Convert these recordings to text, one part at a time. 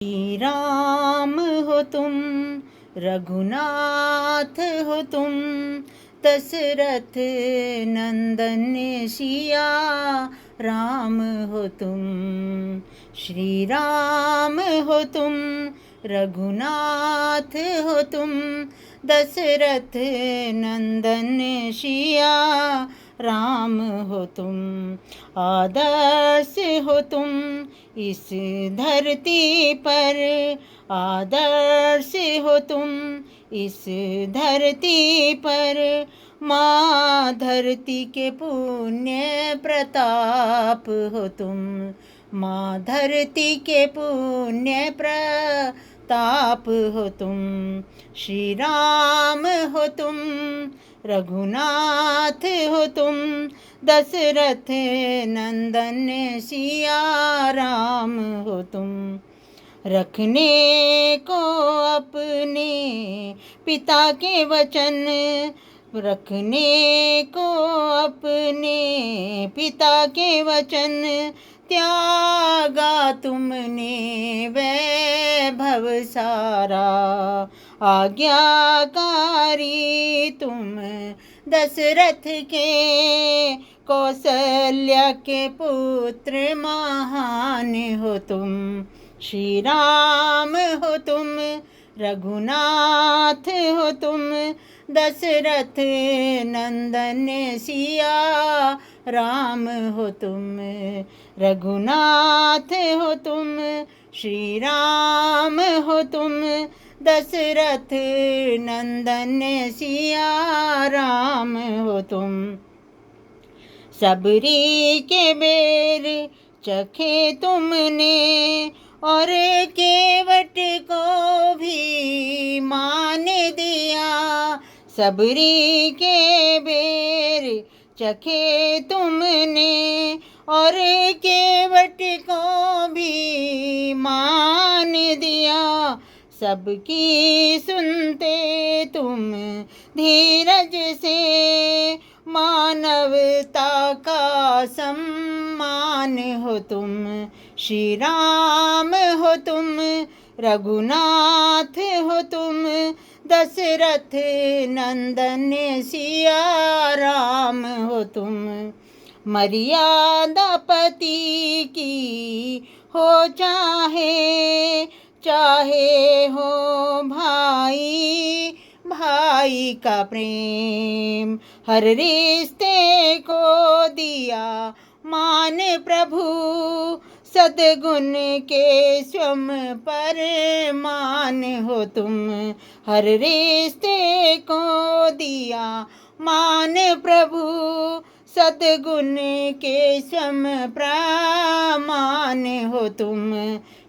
श्री राम हो तुम, रघुनाथ हो तुम, दशरथ नंदन सिया राम हो तुम। श्री राम हो तुम, रघुनाथ हो तुम, दशरथ नंदन सिया राम हो तुम। आदर्श हो तुम इस धरती पर, आदर्श हो तुम इस धरती पर। माँ धरती के पुण्य प्रताप हो तुम, माँ धरती के पुण्य प्रताप हो तुम। श्री राम हो तुम, रघुनाथ हो तुम, दशरथ नंदन सिया राम हो तुम। रखने को अपने पिता के वचन, रखने को अपने पिता के वचन, त्यागा तुमने वैभव सारा। आज्ञाकारी तुम दशरथ के, कौशल्या के पुत्र महान हो तुम। श्री राम हो तुम, रघुनाथ हो तुम, दशरथ नंदन सिया राम हो तुम। रघुनाथ हो तुम, श्री राम हो तुम, दशरथ नंदन सिया राम हो तुम। सबरी के बेर चखे तुमने, और केवट को भी मान दिया। सबरी के बेर चखे तुमने, और केवट को भी मान दिया। सबकी सुनते तुम धीरज से, मानवता का सम्मान हो तुम। श्री राम हो तुम, रघुनाथ हो तुम, दशरथ नंदन सिया राम हो तुम। मर्यादा पति की हो चाहे, चाहे हो भाई भाई का प्रेम। हर रिश्ते को दिया मान प्रभु, सद्गुण के स्वम पर मान हो तुम। हर रिश्ते को दिया मान प्रभु, सद्गुण के स्वम प्रमाण हो तुम।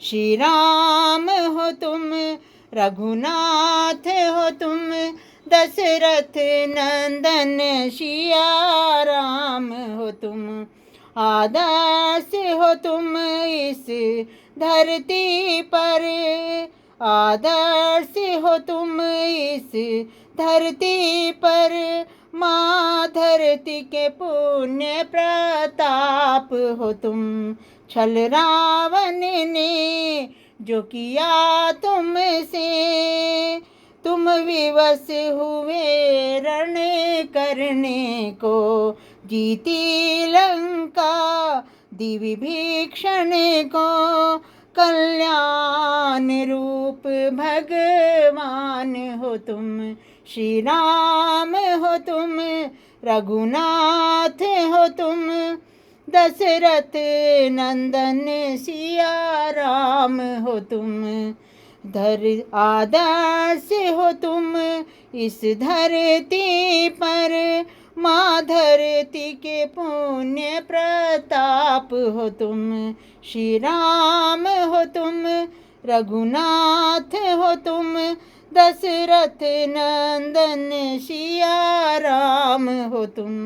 श्री राम हो तुम, रघुनाथ हो तुम, दशरथ नंदन सिया राम हो तुम। आदर्श हो तुम इस धरती पर, आदर्श हो तुम इस धरती पर। माँ धरती के पुण्य प्रताप हो तुम। छल रावण ने जो किया तुमसे, तुम विवश हुए रण करने को। जीती लंका दिविभीषण को, कल्याण रूप भगवान हो तुम। श्री राम हो तुम, रघुनाथ हो तुम, दशरथ नंदन सिया राम हो तुम। आदर्श हो तुम इस धरती पर, माँ धरती के पुण्य प्रताप हो तुम। श्री राम हो तुम, रघुनाथ हो तुम, दशरथ नंदन सिया राम हो तुम।